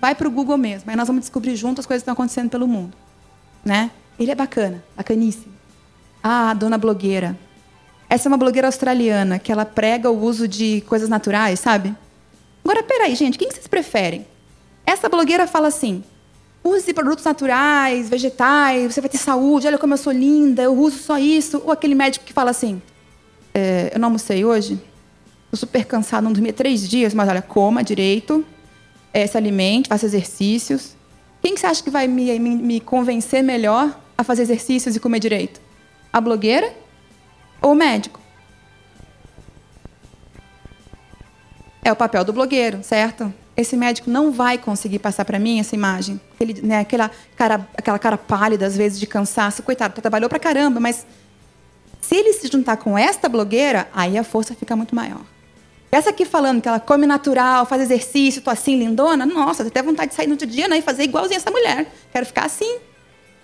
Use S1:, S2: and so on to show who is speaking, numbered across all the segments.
S1: vai para o Google mesmo. Aí nós vamos descobrir juntos as coisas que estão acontecendo pelo mundo. Né? Ele é bacana, bacaníssimo. Ah, a dona blogueira. Essa é uma blogueira australiana, que ela prega o uso de coisas naturais, sabe? Agora, peraí, gente, quem vocês preferem? Essa blogueira fala assim, use produtos naturais, vegetais, você vai ter saúde, olha como eu sou linda, eu uso só isso. Ou aquele médico que fala assim, eu não almocei hoje, estou super cansado, não dormi 3 dias, mas olha, coma direito, se alimente, faça exercícios. Quem que você acha que vai me convencer melhor a fazer exercícios e comer direito? A blogueira ou o médico? É o papel do blogueiro, certo? Esse médico não vai conseguir passar para mim essa imagem. Ele, né, aquela cara pálida, às vezes, de cansaço. Coitado, trabalhou pra caramba, mas se ele se juntar com esta blogueira, aí a força fica muito maior. Essa aqui falando que ela come natural, faz exercício, tô assim, lindona, nossa, eu tenho vontade de sair no outro dia, né, e fazer igualzinho essa mulher. Quero ficar assim,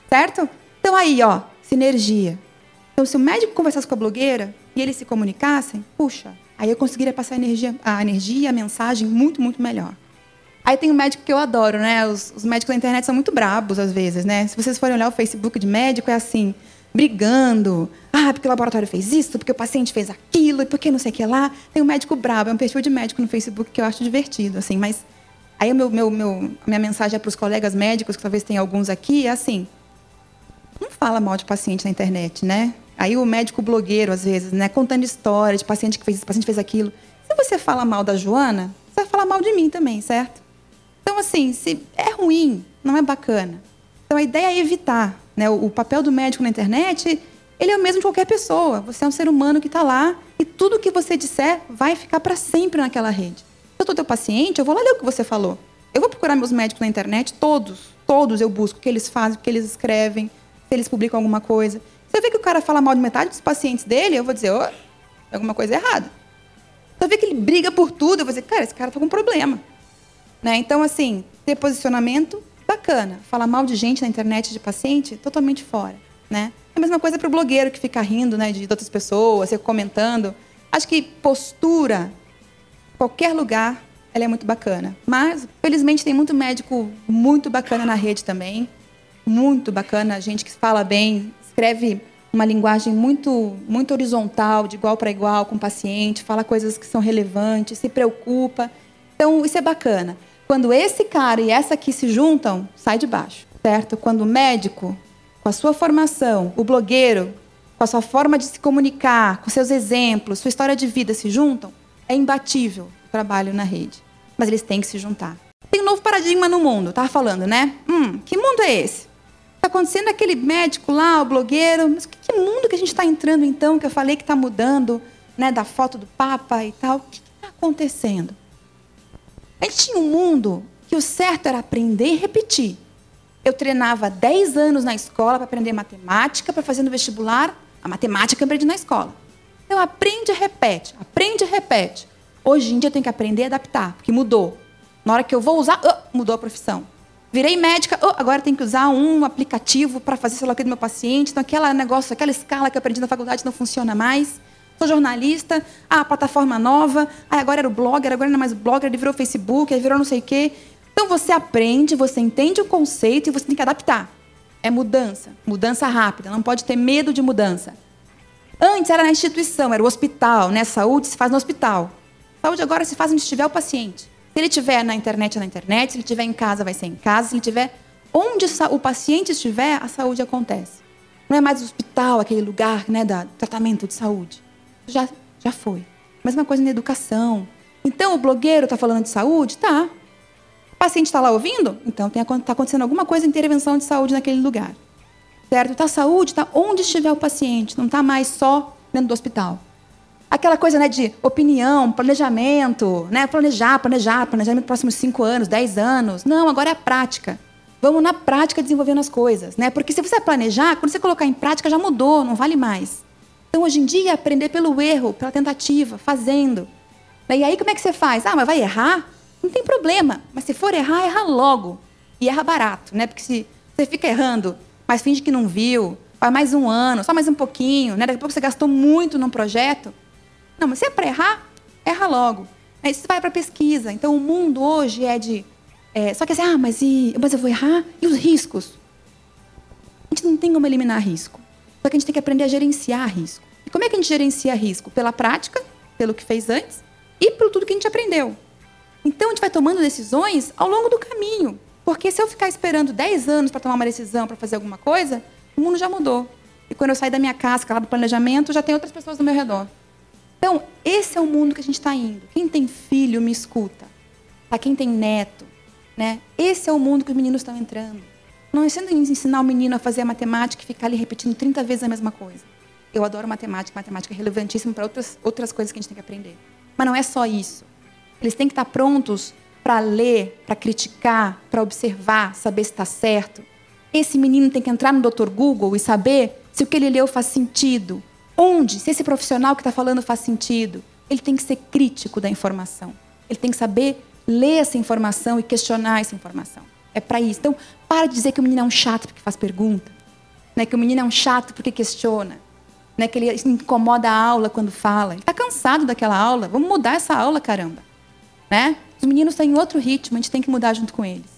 S1: certo? Então aí, ó, sinergia. Então, se o médico conversasse com a blogueira e eles se comunicassem, puxa, aí eu conseguiria passar a energia, a mensagem muito, muito melhor. Aí tem um médico que eu adoro, né? Os médicos da internet são muito brabos, às vezes, né? Se vocês forem olhar o Facebook de médico, é assim, brigando. Ah, porque o laboratório fez isso, porque o paciente fez aquilo, e porque não sei o que lá. Tem um médico brabo, é um perfil de médico no Facebook que eu acho divertido, assim. Mas aí a minha mensagem é para os colegas médicos, que talvez tenha alguns aqui, é assim, não fala mal de paciente na internet, né? Aí o médico blogueiro, às vezes, né, contando história de paciente que fez isso, paciente fez aquilo. Se você fala mal da Joana, você vai falar mal de mim também, certo? Então, assim, se é ruim, não é bacana. Então, a ideia é evitar, né? O papel do médico na internet, ele é o mesmo de qualquer pessoa. Você é um ser humano que está lá e tudo que você disser vai ficar para sempre naquela rede. Se eu estou teu paciente, eu vou lá ler o que você falou. Eu vou procurar meus médicos na internet, todos eu busco o que eles fazem, o que eles escrevem, se eles publicam alguma coisa. Se eu ver que o cara fala mal de metade dos pacientes dele, eu vou dizer, tem alguma coisa errada. Se eu ver que ele briga por tudo, eu vou dizer, cara, esse cara está com um problema. Né? Então, assim, ter posicionamento, bacana. Falar mal de gente na internet, de paciente, totalmente fora. Né? É a mesma coisa para o blogueiro que fica rindo, né, de outras pessoas, fica comentando. Acho que postura, qualquer lugar, ela é muito bacana. Mas, felizmente, tem muito médico muito bacana na rede também. Muito bacana, gente que fala bem, escreve uma linguagem muito, muito horizontal, de igual para igual com o paciente, fala coisas que são relevantes, se preocupa. Então, isso é bacana. Quando esse cara e essa aqui se juntam, sai de baixo, certo? Quando o médico, com a sua formação, o blogueiro, com a sua forma de se comunicar, com seus exemplos, sua história de vida se juntam, é imbatível o trabalho na rede. Mas eles têm que se juntar. Tem um novo paradigma no mundo, tava falando, né? Que mundo é esse? Está acontecendo aquele médico lá, o blogueiro, mas que mundo que a gente está entrando então, que eu falei que está mudando, né, da foto do Papa e tal? O que está acontecendo? A gente tinha um mundo que o certo era aprender e repetir. Eu treinava 10 anos na escola para aprender matemática, para fazer no vestibular, a matemática eu aprendi na escola. Então, aprende e repete, aprende e repete. Hoje em dia eu tenho que aprender e adaptar, porque mudou. Na hora que eu vou usar, mudou a profissão. Virei médica, agora tem que usar um aplicativo para fazer sei lá o que do meu paciente. Então, aquela escala que eu aprendi na faculdade não funciona mais. Sou jornalista, a plataforma nova, agora era o blogger, agora não é mais blogger, ele virou Facebook, aí virou não sei o quê. Então, você aprende, você entende o conceito e você tem que adaptar. É mudança, mudança rápida, não pode ter medo de mudança. Antes era na instituição, era o hospital, né? Saúde se faz no hospital. Saúde agora se faz onde estiver o paciente. Se ele estiver na internet, é na internet. Se ele estiver em casa, vai ser em casa. Se ele estiver onde o paciente estiver, a saúde acontece. Não é mais o hospital, aquele lugar, né, do tratamento de saúde. Já foi. Mesma coisa na educação. Então, o blogueiro está falando de saúde? Tá. O paciente está lá ouvindo? Então, está acontecendo alguma coisa de intervenção de saúde naquele lugar. Certo? Então, a saúde está onde estiver o paciente. Não está mais só dentro do hospital. Aquela coisa, né, de opinião, planejamento, né? Planejamento nos próximos 5 anos, 10 anos. Não, agora é a prática. Vamos na prática desenvolvendo as coisas, né? Porque se você planejar, quando você colocar em prática, já mudou, não vale mais. Então, hoje em dia, aprender pelo erro, pela tentativa, fazendo. E aí, como é que você faz? Mas vai errar? Não tem problema. Mas se for errar, erra logo. E erra barato, né? Porque se você fica errando, mas finge que não viu, vai mais 1 ano, só mais um pouquinho, né? Daqui a pouco você gastou muito num projeto. Não, mas se é para errar, erra logo. Aí você vai para a pesquisa. Então, o mundo hoje é de Só que assim, mas eu vou errar? E os riscos? A gente não tem como eliminar risco. Só que a gente tem que aprender a gerenciar risco. E como é que a gente gerencia risco? Pela prática, pelo que fez antes, e por tudo que a gente aprendeu. Então, a gente vai tomando decisões ao longo do caminho. Porque se eu ficar esperando 10 anos para tomar uma decisão, para fazer alguma coisa, o mundo já mudou. E quando eu sair da minha casca, lá do planejamento, já tem outras pessoas ao meu redor. Então, esse é o mundo que a gente está indo. Quem tem filho, me escuta. Tá? Quem tem neto, né? Esse é o mundo que os meninos estão entrando. Não é sendo ensinar o menino a fazer a matemática e ficar ali repetindo 30 vezes a mesma coisa. Eu adoro matemática. Matemática é relevantíssima para outras coisas que a gente tem que aprender. Mas não é só isso. Eles têm que estar prontos para ler, para criticar, para observar, saber se está certo. Esse menino tem que entrar no Dr. Google e saber se o que ele leu faz sentido. Onde? Se esse profissional que está falando faz sentido. Ele tem que ser crítico da informação. Ele tem que saber ler essa informação e questionar essa informação. É para isso. Então, para de dizer que o menino é um chato porque faz pergunta. Né? Que o menino é um chato porque questiona. Né? Que ele incomoda a aula quando fala. Ele está cansado daquela aula. Vamos mudar essa aula, caramba. Né? Os meninos estão em outro ritmo, a gente tem que mudar junto com eles.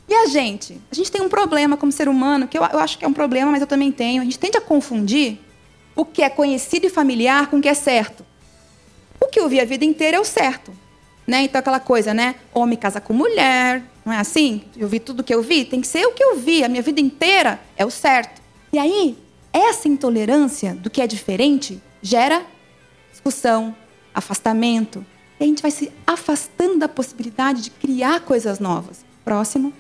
S1: E a gente? A gente tem um problema como ser humano, que eu acho que é um problema, mas eu também tenho. A gente tende a confundir o que é conhecido e familiar com o que é certo. O que eu vi a vida inteira é o certo. Né? Então, aquela coisa, né? Homem casa com mulher, não é assim? Eu vi tudo o que eu vi, tem que ser o que eu vi. A minha vida inteira é o certo. E aí, essa intolerância do que é diferente gera discussão, afastamento. E a gente vai se afastando da possibilidade de criar coisas novas. Próximo.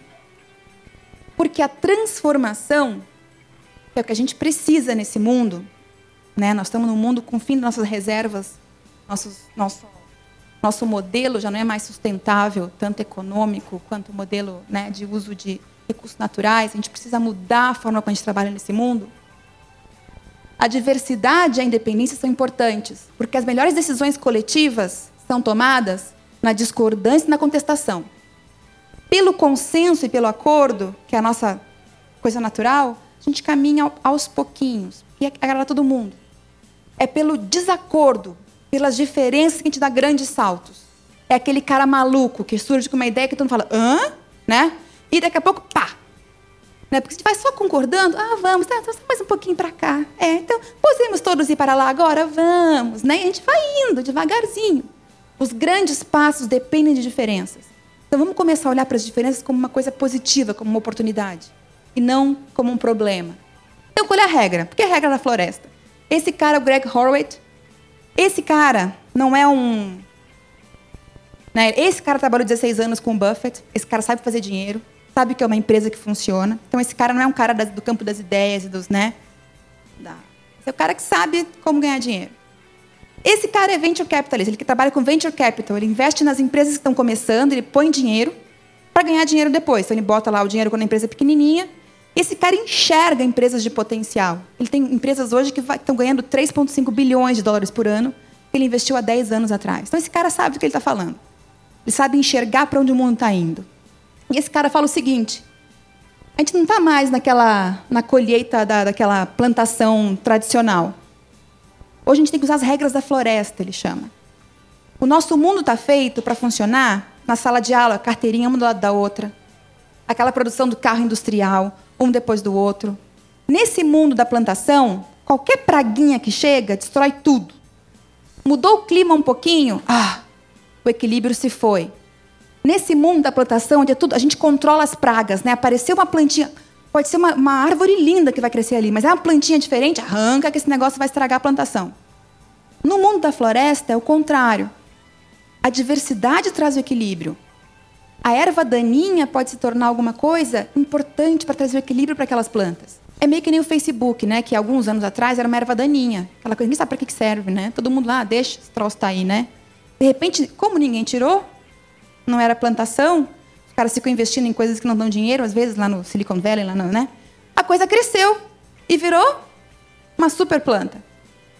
S1: Porque a transformação, que é o que a gente precisa nesse mundo, né? Nós estamos num mundo com o fim das nossas reservas, nosso modelo já não é mais sustentável, tanto econômico quanto modelo, né, de uso de recursos naturais. A gente precisa mudar a forma como a gente trabalha nesse mundo. A diversidade e a independência são importantes, porque as melhores decisões coletivas são tomadas na discordância e na contestação. Pelo consenso e pelo acordo, que é a nossa coisa natural, a gente caminha aos pouquinhos e agrada todo mundo. É pelo desacordo, pelas diferenças que a gente dá grandes saltos. É aquele cara maluco que surge com uma ideia que todo mundo fala, hã? Né? E daqui a pouco, pá! Né? Porque se a gente vai só concordando, vamos, tá, só mais um pouquinho para cá. Então, podemos todos ir para lá agora? Vamos, né? E a gente vai indo devagarzinho. Os grandes passos dependem de diferenças. Então, vamos começar a olhar para as diferenças como uma coisa positiva, como uma oportunidade, e não como um problema. Então, qual é a regra? Por que a regra da floresta? Esse cara, o Greg Horowitz, esse cara não é um... Né? Esse cara trabalhou 16 anos com o Buffett, esse cara sabe fazer dinheiro, sabe que é uma empresa que funciona. Então, esse cara não é um cara do campo das ideias e dos... né? Esse é o cara que sabe como ganhar dinheiro. Esse cara é venture capitalist, ele que trabalha com venture capital, ele investe nas empresas que estão começando, ele põe dinheiro para ganhar dinheiro depois. Então, ele bota lá o dinheiro quando a empresa é pequenininha. Esse cara enxerga empresas de potencial. Ele tem empresas hoje que estão ganhando 3,5 bilhões de dólares por ano, que ele investiu há 10 anos atrás. Então, esse cara sabe do que ele está falando. Ele sabe enxergar para onde o mundo está indo. E esse cara fala o seguinte, a gente não está mais na colheita daquela plantação tradicional. Hoje a gente tem que usar as regras da floresta, ele chama. O nosso mundo está feito para funcionar na sala de aula, carteirinha uma do lado da outra. Aquela produção do carro industrial, um depois do outro. Nesse mundo da plantação, qualquer praguinha que chega, destrói tudo. Mudou o clima um pouquinho, o equilíbrio se foi. Nesse mundo da plantação, onde é tudo, a gente controla as pragas, né? Apareceu uma plantinha... Pode ser uma árvore linda que vai crescer ali, mas é uma plantinha diferente, arranca que esse negócio vai estragar a plantação. No mundo da floresta é o contrário. A diversidade traz o equilíbrio. A erva daninha pode se tornar alguma coisa importante para trazer o equilíbrio para aquelas plantas. É meio que nem o Facebook, né? Que alguns anos atrás era uma erva daninha. Aquela coisa, ninguém sabe para que serve, né? Todo mundo lá, deixa esse troço tá aí, né? De repente, como ninguém tirou, não era plantação, os caras ficam investindo em coisas que não dão dinheiro, às vezes lá no Silicon Valley, né? A coisa cresceu e virou uma super planta.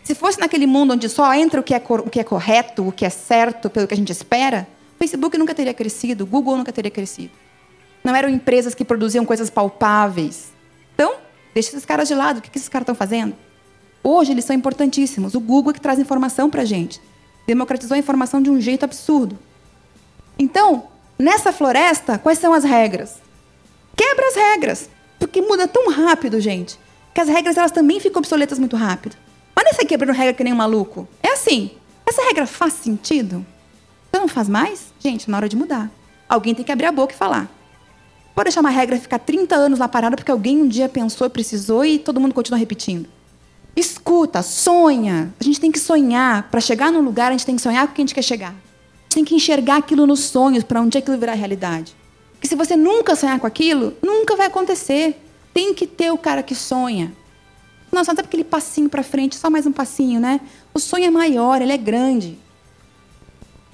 S1: Se fosse naquele mundo onde só entra o que é correto, o que é certo, pelo que a gente espera, o Facebook nunca teria crescido, o Google nunca teria crescido. Não eram empresas que produziam coisas palpáveis. Então, deixa esses caras de lado. O que esses caras estão fazendo? Hoje, eles são importantíssimos. O Google é que traz informação para a gente. Democratizou a informação de um jeito absurdo. Então, Nessa floresta, quais são as regras? Quebra as regras. Porque muda tão rápido, gente, que as regras elas também ficam obsoletas muito rápido. Mas não é você quebrando regra que nem um maluco. É assim. Essa regra faz sentido? Você não faz mais? Gente, na hora de mudar. Alguém tem que abrir a boca e falar. Pode deixar uma regra ficar 30 anos lá parada porque alguém um dia pensou, precisou e todo mundo continua repetindo. Escuta, sonha. A gente tem que sonhar. Para chegar num lugar, a gente tem que sonhar com o que a gente quer chegar. A gente tem que enxergar aquilo nos sonhos para um dia aquilo virar realidade. Porque se você nunca sonhar com aquilo, nunca vai acontecer. Tem que ter o cara que sonha. Não, só aquele passinho para frente, só mais um passinho, né? O sonho é maior, ele é grande.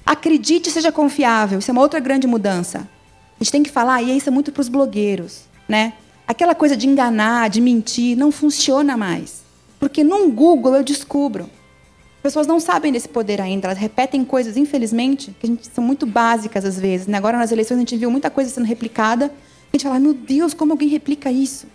S1: Acredite e seja confiável. Isso é uma outra grande mudança. A gente tem que falar, e isso é muito para os blogueiros, né? Aquela coisa de enganar, de mentir, não funciona mais. Porque num Google eu descubro. As pessoas não sabem desse poder ainda. Elas repetem coisas, infelizmente, que são muito básicas às vezes, né? Agora nas eleições a gente viu muita coisa sendo replicada. A gente fala, meu Deus, como alguém replica isso?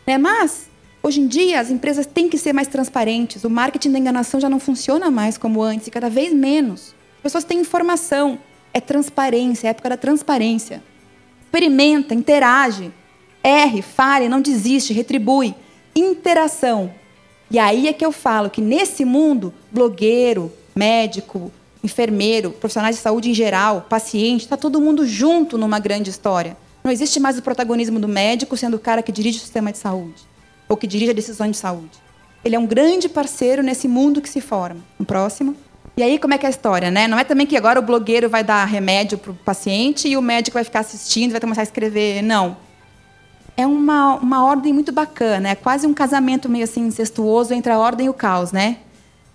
S1: Né? Mas, hoje em dia, as empresas têm que ser mais transparentes. O marketing da enganação já não funciona mais como antes, e cada vez menos. As pessoas têm informação. É transparência, é a época da transparência. Experimenta, interage. Erre, fale, não desiste, retribui. Interação. E aí é que eu falo que nesse mundo, blogueiro, médico, enfermeiro, profissionais de saúde em geral, paciente, está todo mundo junto numa grande história. Não existe mais o protagonismo do médico sendo o cara que dirige o sistema de saúde ou que dirige a decisão de saúde. Ele é um grande parceiro nesse mundo que se forma. Um próximo. E aí, como é que é a história, né? Não é também que agora o blogueiro vai dar remédio para o paciente e o médico vai ficar assistindo, vai começar a escrever. Não. É uma ordem muito bacana. É quase um casamento meio assim incestuoso entre a ordem e o caos, né?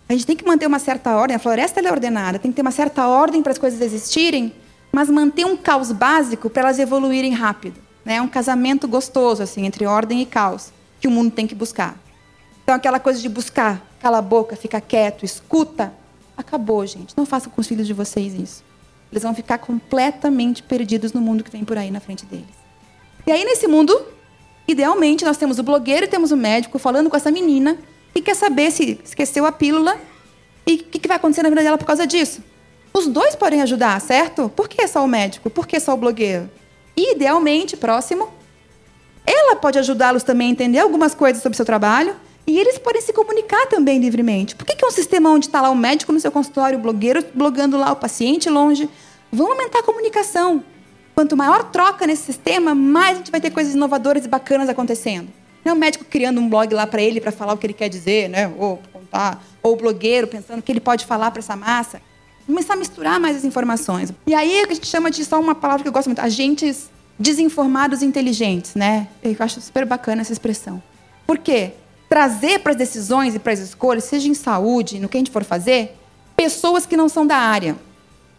S1: A gente tem que manter uma certa ordem. A floresta ela é ordenada. Tem que ter uma certa ordem para as coisas existirem, mas manter um caos básico para elas evoluírem rápido. É um casamento gostoso assim entre ordem e caos que o mundo tem que buscar. Então, aquela coisa de buscar, cala a boca, fica quieto, escuta, acabou, gente. Não façam com os filhos de vocês isso. Eles vão ficar completamente perdidos no mundo que vem por aí na frente deles. E aí, nesse mundo, idealmente, nós temos o blogueiro e temos o médico falando com essa menina que quer saber se esqueceu a pílula e o que vai acontecer na vida dela por causa disso. Os dois podem ajudar, certo? Por que só o médico? Por que só o blogueiro? E, idealmente, próximo, ela pode ajudá-los também a entender algumas coisas sobre o seu trabalho e eles podem se comunicar também livremente. Por que é um sistema onde está lá o médico no seu consultório, o blogueiro blogando lá, o paciente longe? Vamos aumentar a comunicação. Quanto maior troca nesse sistema, mais a gente vai ter coisas inovadoras e bacanas acontecendo. Não é o médico criando um blog lá para ele, para falar o que ele quer dizer, né? Ou contar, ou o blogueiro pensando o que ele pode falar para essa massa. Começar a misturar mais as informações. E aí a gente chama de só uma palavra que eu gosto muito, agentes desinformados inteligentes, né? Eu acho super bacana essa expressão. Por quê? Trazer para as decisões e para as escolhas, seja em saúde, no que a gente for fazer, pessoas que não são da área.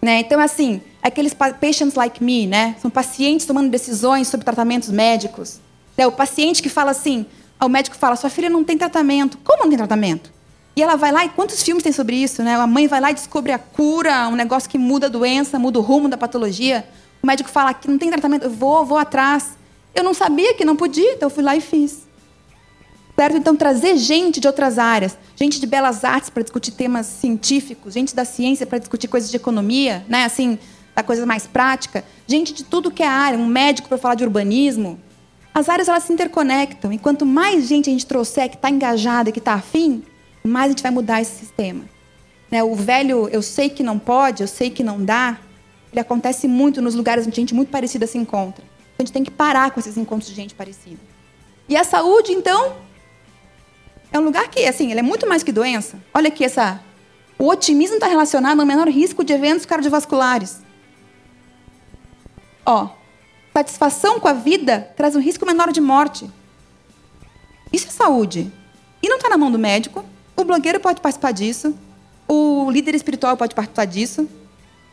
S1: Né? Então, assim, aqueles patients like me, né? São pacientes tomando decisões sobre tratamentos médicos. O paciente que fala assim, o médico fala, sua filha não tem tratamento. Como não tem tratamento? E ela vai lá, e quantos filmes tem sobre isso? Né? A mãe vai lá e descobre a cura, um negócio que muda a doença, muda o rumo da patologia. O médico fala que não tem tratamento, eu vou atrás. Eu não sabia que não podia, então eu fui lá e fiz. Certo? Então, trazer gente de outras áreas, gente de belas artes para discutir temas científicos, gente da ciência para discutir coisas de economia, né? Assim, da coisa mais prática, gente de tudo que é área, um médico para falar de urbanismo. As áreas elas se interconectam, e quanto mais gente a gente trouxer que está engajada, que está afim, mais a gente vai mudar esse sistema. Né? O velho, eu sei que não pode, eu sei que não dá, ele acontece muito nos lugares onde gente muito parecida se encontra. Então, a gente tem que parar com esses encontros de gente parecida. E a saúde, então, é um lugar que, assim, ele é muito mais que doença. Olha aqui o otimismo está relacionado ao menor risco de eventos cardiovasculares. Satisfação com a vida traz um risco menor de morte. Isso é saúde. E não está na mão do médico. O blogueiro pode participar disso. O líder espiritual pode participar disso.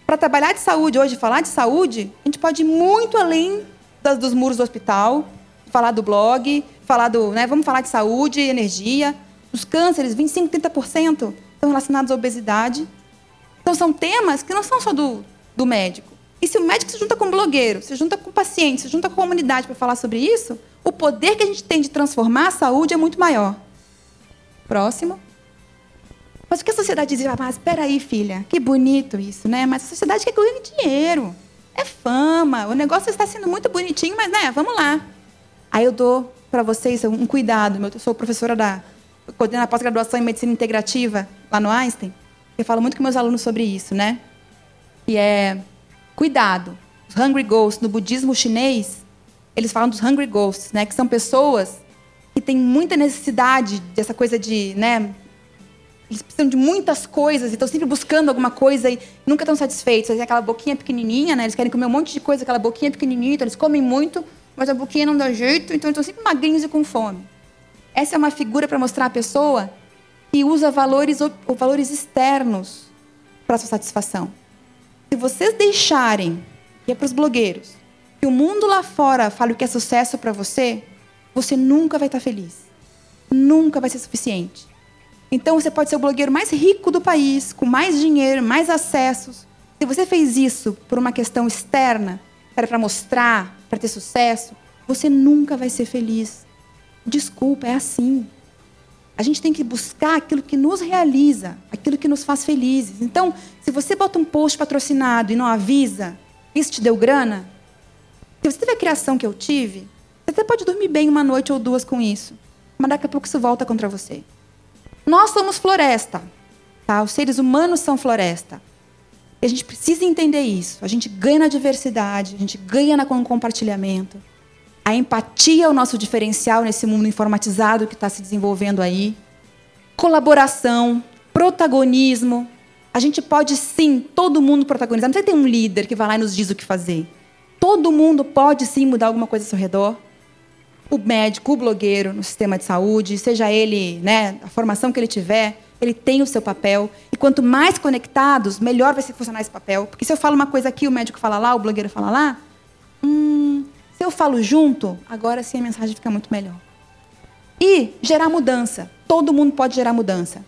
S1: Para trabalhar de saúde hoje, falar de saúde, a gente pode ir muito além dos muros do hospital, falar do blog, falar vamos falar de saúde, energia. Os cânceres, 25%, 30% estão relacionados à obesidade. Então, são temas que não são só do médico. E se o médico se junta com o blogueiro, se junta com o paciente, se junta com a comunidade para falar sobre isso, o poder que a gente tem de transformar a saúde é muito maior. Próximo. Mas o que a sociedade diz? Mas espera aí, filha, que bonito isso, né? Mas a sociedade quer que eu ganhe dinheiro. É fama, o negócio está sendo muito bonitinho, mas né, vamos lá. Aí eu dou para vocês um cuidado. Eu sou professora coordeno a pós-graduação em medicina integrativa lá no Einstein. Eu falo muito com meus alunos sobre isso, né? E cuidado. Os Hungry Ghosts, no budismo chinês, eles falam dos Hungry Ghosts, né? Que são pessoas que têm muita necessidade dessa coisa de, né? Eles precisam de muitas coisas e estão sempre buscando alguma coisa e nunca estão satisfeitos. Eles têm aquela boquinha pequenininha, né? Eles querem comer um monte de coisa, aquela boquinha pequenininha, então eles comem muito, mas a boquinha não dá jeito, então eles estão sempre magrinhos e com fome. Essa é uma figura para mostrar a pessoa que usa valores externos para sua satisfação. Se vocês deixarem, que é para os blogueiros, que o mundo lá fora fale o que é sucesso para você, você nunca vai estar feliz. Nunca vai ser suficiente. Então, você pode ser o blogueiro mais rico do país, com mais dinheiro, mais acessos. Se você fez isso por uma questão externa, para mostrar, para ter sucesso, você nunca vai ser feliz. Desculpa, é assim. A gente tem que buscar aquilo que nos realiza, aquilo que nos faz felizes. Então, se você bota um post patrocinado e não avisa, isso te deu grana? Se você teve a criação que eu tive, você até pode dormir bem uma noite ou duas com isso. Mas daqui a pouco isso volta contra você. Nós somos floresta. Tá? Os seres humanos são floresta. E a gente precisa entender isso. A gente ganha na diversidade, a gente ganha no compartilhamento. A empatia é o nosso diferencial nesse mundo informatizado que está se desenvolvendo aí. Colaboração, protagonismo. A gente pode, sim, todo mundo protagonizar. Não precisa ter um líder que vai lá e nos diz o que fazer. Todo mundo pode, sim, mudar alguma coisa ao seu redor. O médico, o blogueiro no sistema de saúde, seja ele, né, a formação que ele tiver, ele tem o seu papel. E quanto mais conectados, melhor vai ser funcionar esse papel. Porque se eu falo uma coisa aqui, o médico fala lá, o blogueiro fala lá, se eu falo junto, agora sim a mensagem fica muito melhor. E gerar mudança. Todo mundo pode gerar mudança.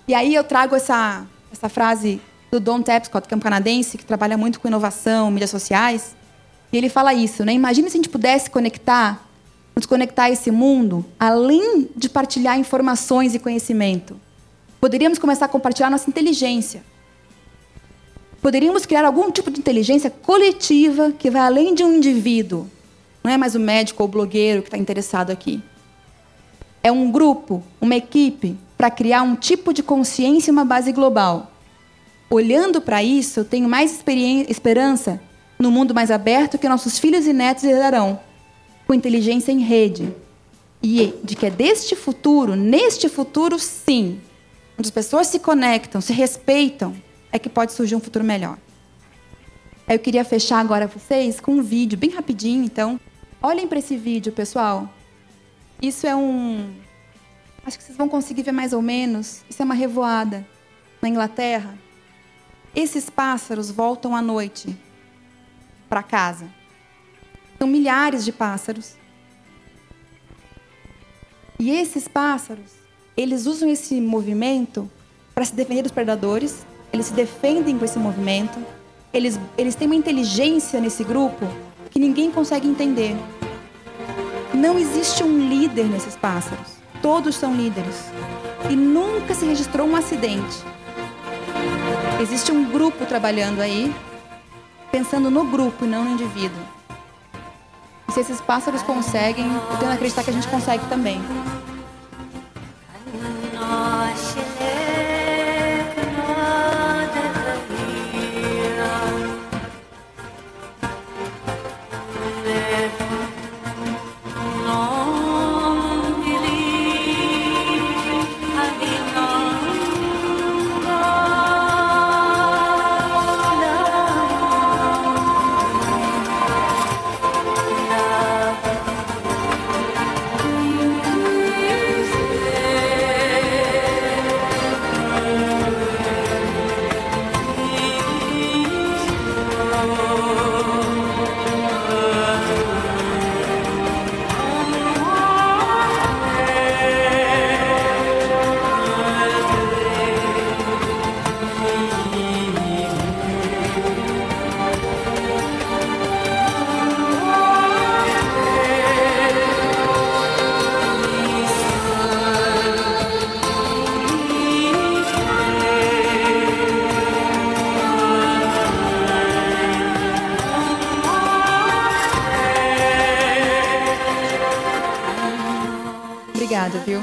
S1: E aí eu trago essa frase do Don Tapscott, que é um canadense, que trabalha muito com inovação, mídias sociais. E ele fala isso, né? Imagina se a gente pudesse nos conectar a esse mundo, além de partilhar informações e conhecimento. Poderíamos começar a compartilhar nossa inteligência. Poderíamos criar algum tipo de inteligência coletiva que vai além de um indivíduo. Não é mais o médico ou o blogueiro que está interessado aqui. É um grupo, uma equipe, para criar um tipo de consciência e uma base global. Olhando para isso, eu tenho mais esperança no mundo mais aberto que nossos filhos e netos herdarão, com inteligência em rede. E de que é neste futuro, sim, onde as pessoas se conectam, se respeitam, é que pode surgir um futuro melhor. Eu queria fechar agora vocês com um vídeo bem rapidinho, então. Olhem para esse vídeo, pessoal. Isso é acho que vocês vão conseguir ver mais ou menos. Isso é uma revoada na Inglaterra. Esses pássaros voltam à noite para casa. São milhares de pássaros. E esses pássaros, eles usam esse movimento para se defender dos predadores. Eles se defendem com esse movimento. Eles têm uma inteligência nesse grupo que ninguém consegue entender. Não existe um líder nesses pássaros. Todos são líderes. E nunca se registrou um acidente. Existe um grupo trabalhando aí, pensando no grupo e não no indivíduo. E se esses pássaros conseguem, eu tento acreditar que a gente consegue também. Obrigada, viu?